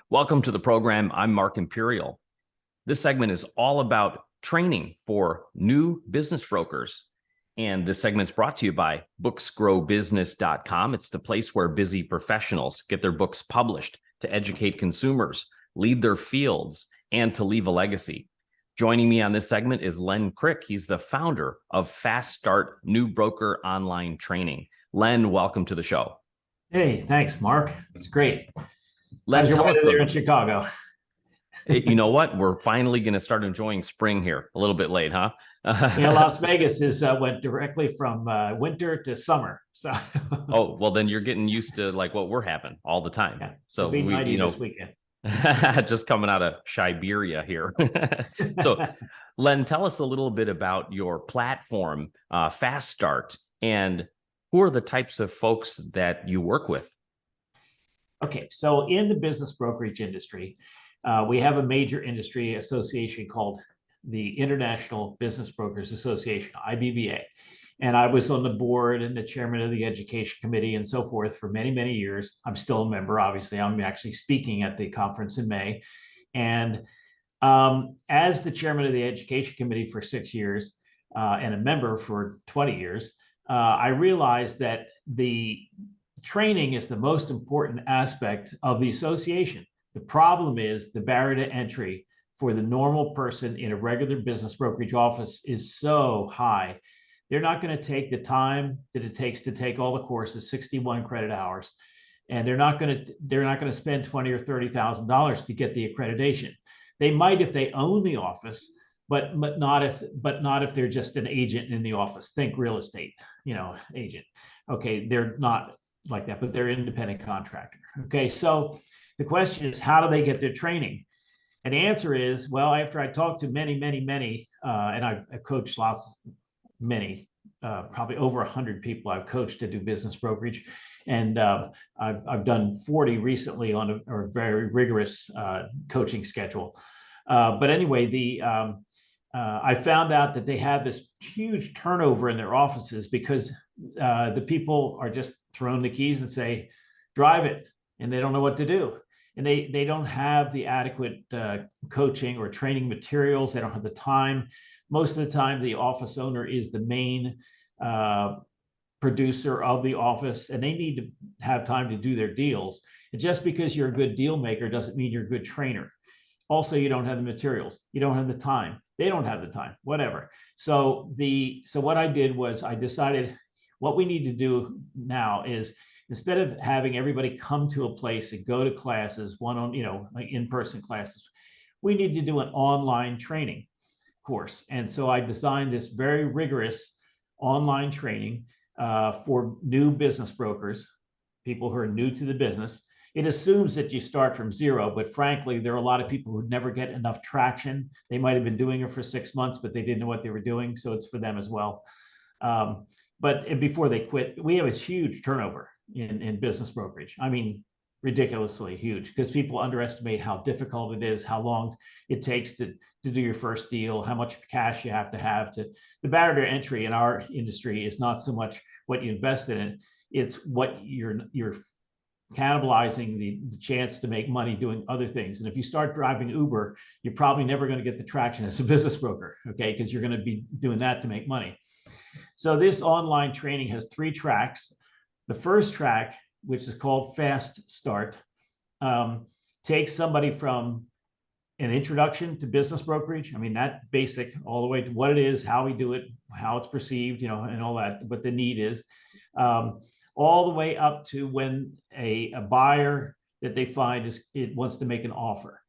Welcome to the program. I'm Mark Imperial. This segment is all about training for new business brokers. And this segment's brought to you by booksgrowbusiness.com. It's the place where busy professionals get their books published to educate consumers, lead their fields, and to leave a legacy. Joining me on this segment is Len Krick. He's the founder of FastStart New Broker Online Training. Len, welcome to the show. Hey, thanks, Mark. It's great. Len, How's your tell weather us there in Chicago? You know what? We're finally going to start enjoying spring here. A little bit late, huh? Yeah, Las Vegas went directly from winter to summer. So, Oh, well, then you're getting used to like what we're having all the time. yeah, So it'll be we, 90 this weekend. just coming out of Siberia here. So, Len, tell us a little bit about your platform, Fast Start, and who are the types of folks that you work with? Okay, so in the business brokerage industry, we have a major industry association called the International Business Brokers Association, IBBA. And I was on the board and the chairman of the education committee and so forth for many, many years. I'm still a member, obviously. I'm actually speaking at the conference in May. And as the chairman of the education committee for 6 years and a member for 20 years, I realized that the training is the most important aspect of the association. The problem is the barrier to entry for the normal person in a regular business brokerage office is so high. They're not going to take the time that it takes to take all the courses, 61 credit hours, and they're not going to spend $20,000 or $30,000 to get the accreditation. They might if they own the office, but not if they're just an agent in the office. Think real estate, agent. Okay, they're not like that, but they're an independent contractor. Okay, so the question is, how do they get their training? And the answer is, well, after I talked to many, and I've coached many, probably over 100 people I've coached to do business brokerage. And I've done 40 recently on a very rigorous coaching schedule. But anyway, I found out that they have this huge turnover in their offices because the people are just thrown the keys and say, drive it, and they don't know what to do. And they don't have the adequate coaching or training materials. They don't have the time. Most of the time, the office owner is the main producer of the office, and they need to have time to do their deals. And just because you're a good deal maker doesn't mean you're a good trainer. Also, you don't have the materials. You don't have the time. They don't have the time, whatever. So what I did was I decided what we need to do now is, instead of having everybody come to a place and go to classes, like in-person classes, we need to do an online training course. And so I designed this very rigorous online training for new business brokers, people who are new to the business. It assumes that you start from zero, but frankly, there are a lot of people who never get enough traction. They might have been doing it for 6 months, but they didn't know what they were doing. So it's for them as well. But before they quit, we have a huge turnover in business brokerage. I mean, ridiculously huge, because people underestimate how difficult it is, how long it takes to do your first deal, how much cash you have to. The barrier to entry in our industry is not so much what you invest in, it's what you're cannibalizing the chance to make money doing other things. And if you start driving Uber, you're probably never going to get the traction as a business broker, okay? Because you're going to be doing that to make money. So this online training has 3 tracks. The first track, which is called Fast Start, takes somebody from an introduction to business brokerage. I mean, that basic, all the way to what it is, how we do it, how it's perceived, and all that, what the need is, all the way up to when a buyer that they find wants to make an offer.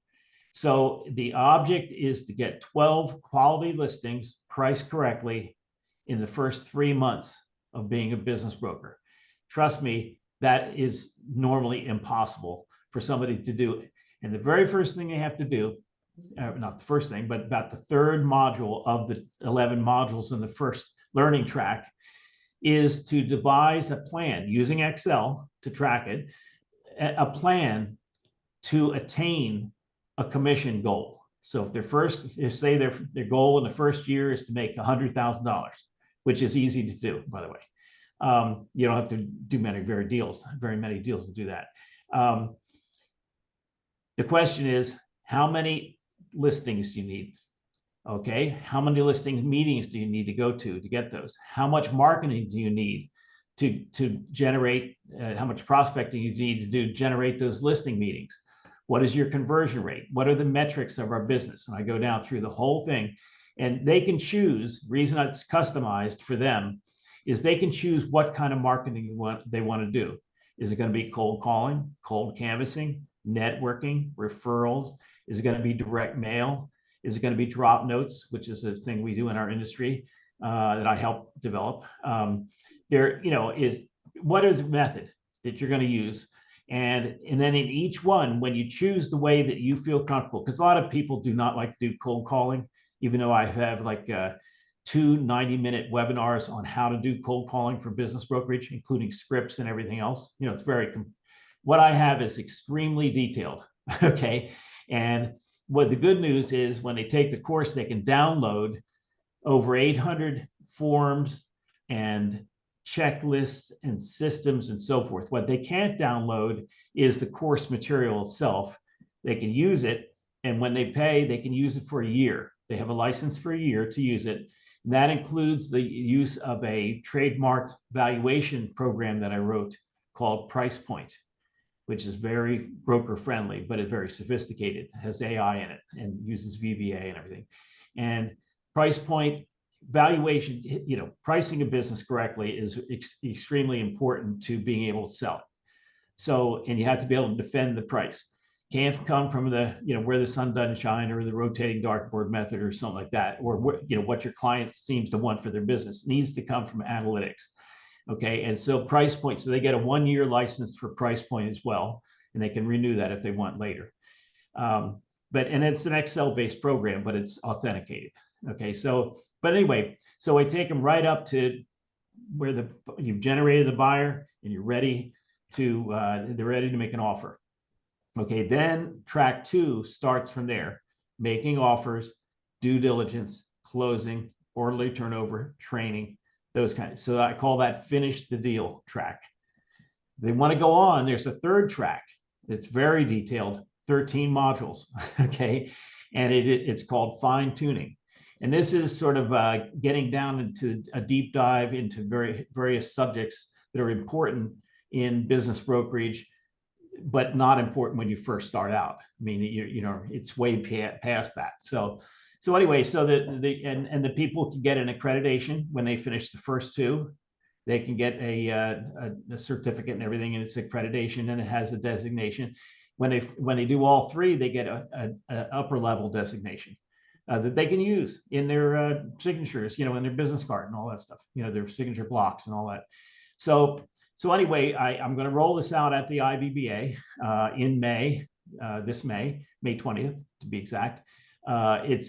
So the object is to get 12 quality listings priced correctly in the first 3 months of being a business broker. Trust me, that is normally impossible for somebody to do. And the very first thing they have to do, not the first thing, but about the 3rd module of the 11 modules in the first learning track, is to devise a plan using Excel to track it, a plan to attain a commission goal. So if say their goal in the first year is to make $100,000, which is easy to do, by the way. You don't have to do very many deals to do that. The question is, how many listings do you need? Okay, how many listing meetings do you need to go to get those? How much marketing do you need to generate, how much prospecting you need to do to generate those listing meetings? What is your conversion rate? What are the metrics of our business? And I go down through the whole thing, and they can choose. Reason it's customized for them is they can choose what kind of marketing they want to do. Is it going to be cold calling, cold canvassing, networking, referrals? Is it going to be direct mail? Is it going to be drop notes, which is a thing we do in our industry that I help develop? There, is what is the method that you're going to use? And then in each one, when you choose the way that you feel comfortable, because a lot of people do not like to do cold calling, even though I have like 2 90-minute webinars on how to do cold calling for business brokerage, including scripts and everything else. It's what I have is extremely detailed. Okay. And what the good news is, when they take the course, they can download over 800 forms and checklists and systems and so forth. What they can't download is the course material itself. They can use it, and when they pay, they can use it for a year. They have a license for a year to use it. And that includes the use of a trademarked valuation program that I wrote called Price Point, which is very broker friendly, but it's very sophisticated. It has AI in it and uses VBA and everything. And Price Point valuation, pricing a business correctly is extremely important to being able to sell it. So, and you have to be able to defend the price. Can't come from the, where the sun doesn't shine, or the rotating dartboard method or something like that, or what your client seems to want for their business. It needs to come from analytics. Okay, and so Price Point, so they get a 1-year license for Price Point as well, and they can renew that if they want later. And it's an Excel-based program, but it's authenticated. Okay, but anyway, so I take them right up to where you've generated the buyer and you're ready to, they're ready to make an offer. Okay, then track 2 starts from there, making offers, due diligence, closing, orderly turnover, training, those kinds. So I call that finish the deal track. If they want to go on, there's a 3rd track that's very detailed, 13 modules. Okay, and it's called fine tuning. And this is sort of getting down into a deep dive into various subjects that are important in business brokerage, but not important when you first start out. I mean, it's way past that. So anyway, so the people can get an accreditation when they finish the first 2. They can get a certificate and everything, and it's accreditation, and it has a designation. When they do all 3, they get an upper level designation that they can use in their signatures, in their business card and all that stuff, their signature blocks and all that. So anyway, I'm going to roll this out at the IBBA in May, this May 20th to be exact. The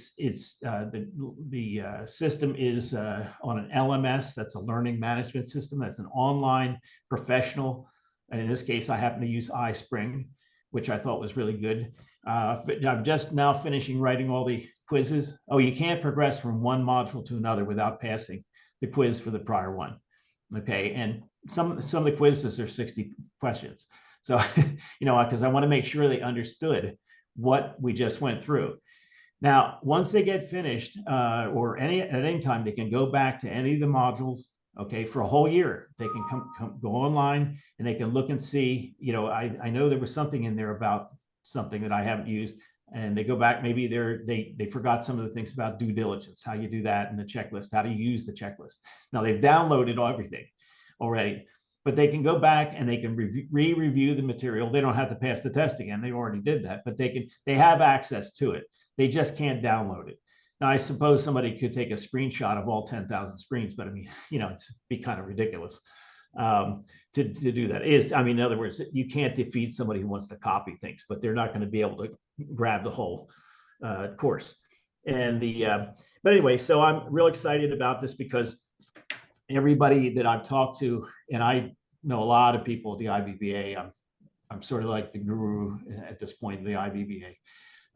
system is on an LMS. That's a learning management system. That's an online professional. And in this case, I happen to use iSpring, which I thought was really good. I'm just now finishing writing all the quizzes. Oh, you can't progress from one module to another without passing the quiz for the prior one. Okay, and some of the quizzes are 60 questions. So, because I want to make sure they understood what we just went through. Now, once they get finished, or at any time, they can go back to any of the modules. Okay, for a whole year, they can go online and they can look and see. I know there was something in there about something that I haven't used, and they go back. Maybe they forgot some of the things about due diligence, how you do that, and the checklist, how to use the checklist. Now they've downloaded everything already, but they can go back and they can re-review the material. They don't have to pass the test again. They already did that, but they have access to it. They just can't download it. Now, I suppose somebody could take a screenshot of all 10,000 screens, but I mean, it's be kind of ridiculous to do that. In other words, you can't defeat somebody who wants to copy things, but they're not going to be able to grab the whole course. And but anyway, so I'm real excited about this because everybody that I've talked to, and I know a lot of people at the IBBA. I'm sort of like the guru at this point in the IBBA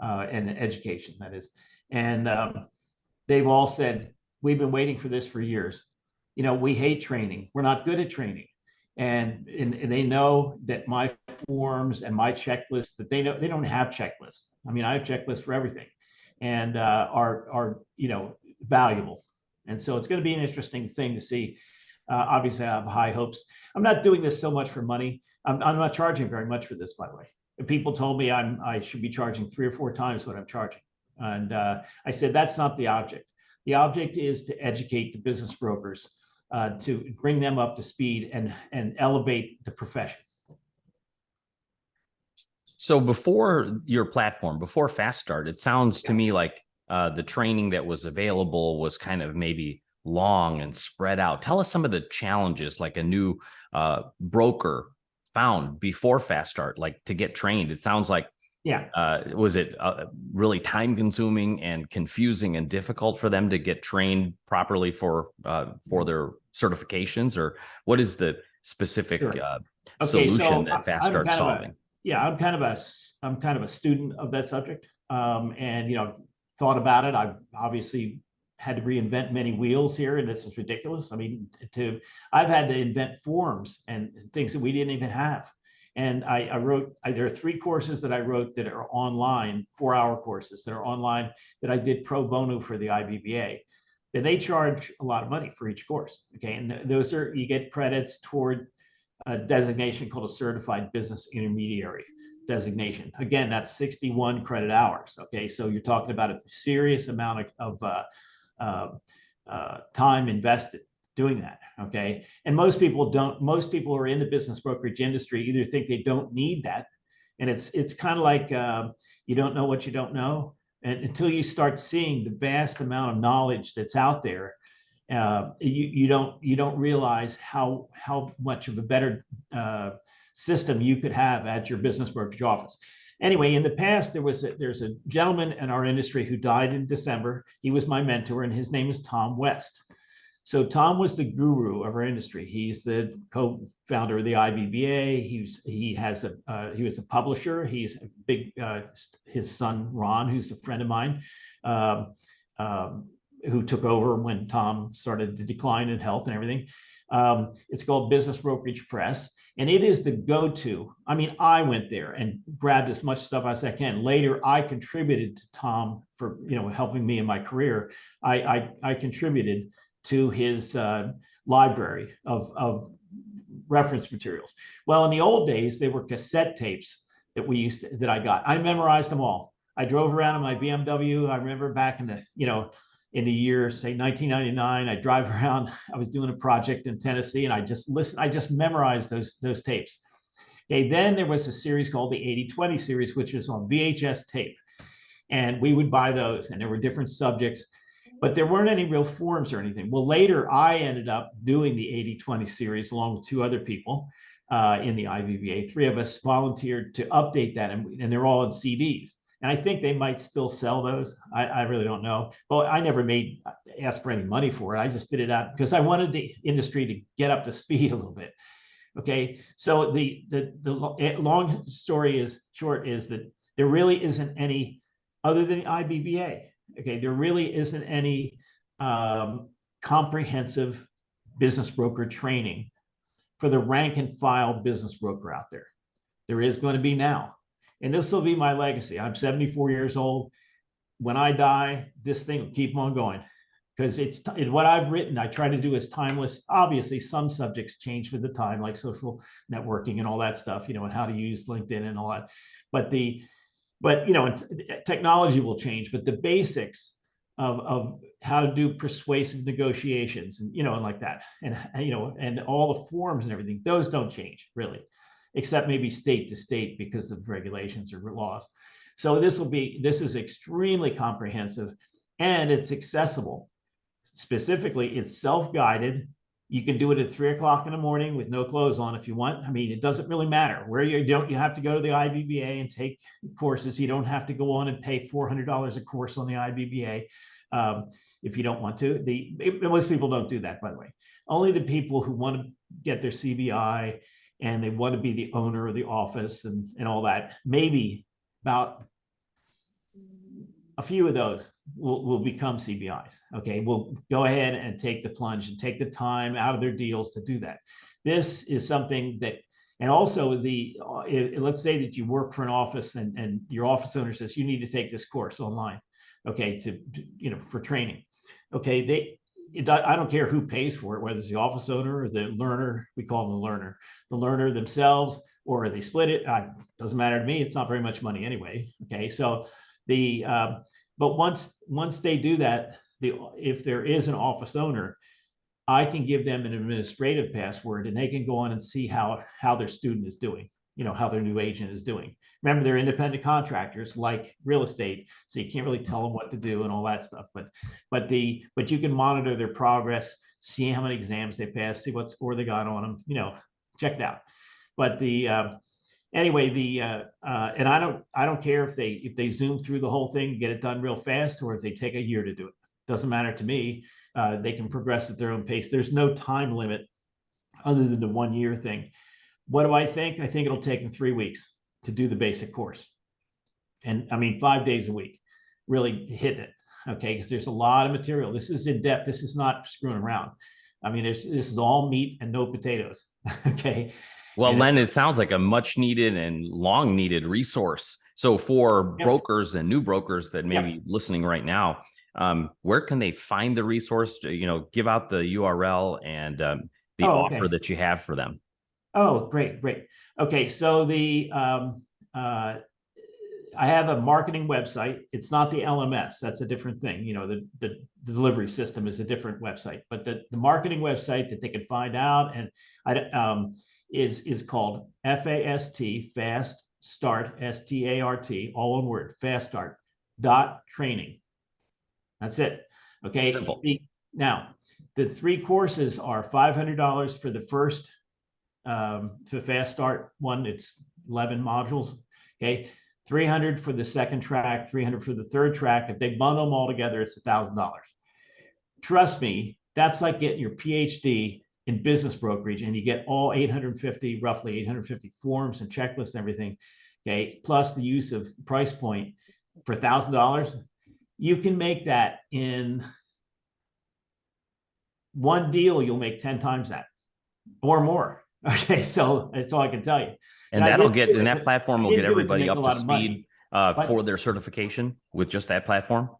and education, that is. And they've all said, we've been waiting for this for years. We hate training. We're not good at training. and they know that my forms and my checklists, that they know they don't have checklists. I mean, I have checklists for everything, and are valuable. And so it's going to be an interesting thing to see. Obviously, I have high hopes. I'm not doing this so much for money. I'm not charging very much for this, by the way. People told me I should be charging 3 or 4 times what I'm charging, and I said that's not the object. The object is to educate the business brokers, to bring them up to speed and elevate the profession. So before your platform, before FastStart, it sounds to me like the training that was available was kind of maybe long and spread out. Tell us some of the challenges like a new broker found before FastStart, like to get trained. It sounds like, was it really time consuming and confusing and difficult for them to get trained properly for their certifications, or what is the specific solution that FastStart's solving? I'm kind of a student of that subject, and thought about it. I've obviously had to reinvent many wheels here, and this is ridiculous. I mean, I've had to invent forms and things that we didn't even have. And I wrote, there are 3 courses that I wrote that are online, 4-hour courses that are online that I did pro bono for the IBBA. Then they charge a lot of money for each course. Okay. And those are, you get credits toward a designation called a certified business intermediary designation. Again, that's 61 credit hours. Okay. So you're talking about a serious amount of time invested doing that. Okay. And most people who are in the business brokerage industry either think they don't need that. And it's kind of like, you don't know what you don't know. And until you start seeing the vast amount of knowledge that's out there, you don't realize how much of a better system you could have at your business brokerage office. Anyway, in the past, there's a gentleman in our industry who died in December. He was my mentor, and his name is Tom West. So Tom was the guru of our industry. He's the co-founder of the IBBA. He was a publisher. He's a big, his son, Ron, who's a friend of mine, who took over when Tom started to decline in health and everything. It's called Business Brokerage Press, and it is the go-to. I mean, I went there and grabbed as much stuff as I can. Later, I contributed to Tom for helping me in my career. I contributed to his library of reference materials. Well, in the old days, they were cassette tapes that I got. I memorized them all. I drove around in my BMW. I remember back in the year, say 1999, I drive around. I was doing a project in Tennessee, and I just listened. I just memorized those tapes. Okay, then there was a series called the 80/20 series, which was on VHS tape, and we would buy those, and there were different subjects, but there weren't any real forms or anything. Well, later I ended up doing the 80/20 series along with 2 other people in the IBBA. 3 of us volunteered to update that, and they're all in CDs. And I think they might still sell those. I really don't know. But I never asked for any money for it. I just did it out because I wanted the industry to get up to speed a little bit. Okay. So the long story is short is that there really isn't any, other than the IBBA. Okay. There really isn't any comprehensive business broker training for the rank and file business broker out there. There is going to be now. And this will be my legacy. I'm 74 years old. When I die, this thing will keep on going because what I've written, I try to do is timeless. Obviously, some subjects change with the time, like social networking and all that stuff, and how to use LinkedIn and all that. But technology will change, but the basics of how to do persuasive negotiations and like that, and all the forms and everything, those don't change really, except maybe state to state because of regulations or laws. So this is extremely comprehensive, and it's accessible. Specifically, it's self-guided. You can do it at 3 o'clock in the morning with no clothes on if you want. I mean, it doesn't really matter where you have to go to the IBBA and take courses. You don't have to go on and pay $400 a course on the IBBA if you don't want to. Most people don't do that, by the way. Only the people who want to get their CBI and they want to be the owner of the office and all that. Maybe about a few of those will become CBIs. Okay, we'll go ahead and take the plunge and take the time out of their deals to do that. This is something that, and also let's say that you work for an office and your office owner says, you need to take this course online, okay, for training. Okay, I don't care who pays for it, whether it's the office owner or the learner. We call them the learner themselves, or they split it. Doesn't matter to me. It's not very much money anyway. Okay, so but once they do that, if there is an office owner, I can give them an administrative password, and they can go on and see how their student is doing, how their new agent is doing. Remember, they're independent contractors like real estate, so you can't really tell them what to do and all that stuff. But you can monitor their progress, see how many exams they passed, see what score they got on them, check it out. But anyway, and I don't care if they zoom through the whole thing and get it done real fast, or if they take a year to do it. Doesn't matter to me. They can progress at their own pace. There's no time limit other than the 1 year thing. What do I think? I think it'll take them 3 weeks to do the basic course. And I mean, 5 days a week, really hitting it. Okay, because there's a lot of material. This is in depth. This is not screwing around. I mean, this is all meat and no potatoes. Okay. Well, Len, it sounds like a much needed and long needed resource. So for brokers and new brokers that may be listening right now, where can they find the resource? Give out the URL and the offer that you have for them. Oh, great. Okay, so I have a marketing website. It's not the LMS. That's a different thing. The delivery system is a different website, but the marketing website that they can find out is called FAST, Fast Start, START, all one word, FastStart.training. That's it. Okay. Simple. Now, the 3 courses are $500 for the first, for Fast Start one. It's 11 modules. Okay. $300 for the second track, $300 for the third track. If they bundle them all together, it's $1,000. Trust me, that's like getting your PhD in business brokerage, and you get all roughly 850 forms and checklists and everything. Okay. Plus the use of price point for $1,000. You can make that in one deal. You'll make 10 times that or more. Okay. So that's all I can tell you. And that platform will get everybody up to speed for their certification with just that platform.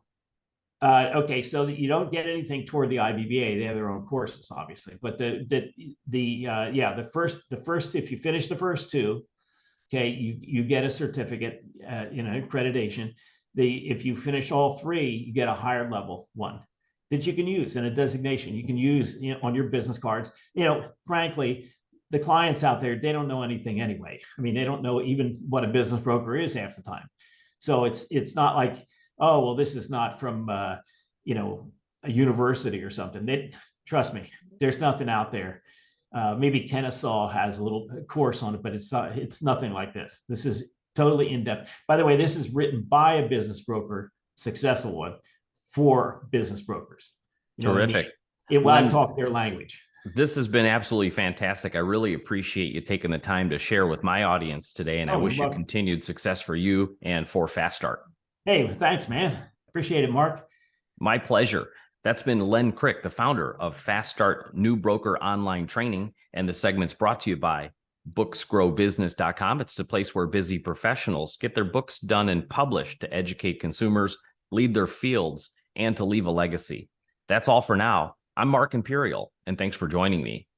Okay, so you don't get anything toward the IBBA. They have their own courses, obviously. But the first, if you finish the first 2, okay, you get a certificate, accreditation. If you finish all 3, you get a higher level one that you can use and a designation you can use on your business cards. Frankly, the clients out there, they don't know anything anyway. I mean, they don't know even what a business broker is half the time. So it's not like, oh, well, this is not from a university or something. Trust me, there's nothing out there. Maybe Kennesaw has a little course on it, but it's nothing like this. This is totally in-depth. By the way, this is written by a business broker, successful one, for business brokers. Terrific. It will talk their language. This has been absolutely fantastic. I really appreciate you taking the time to share with my audience today, and I wish you continued success for you and for FastStart. Hey, thanks, man. Appreciate it, Mark. My pleasure. That's been Len Krick, the founder of FastStart New Broker Online Training, and the segment's brought to you by booksgrowbusiness.com. It's the place where busy professionals get their books done and published to educate consumers, lead their fields, and to leave a legacy. That's all for now. I'm Mark Imperial, and thanks for joining me.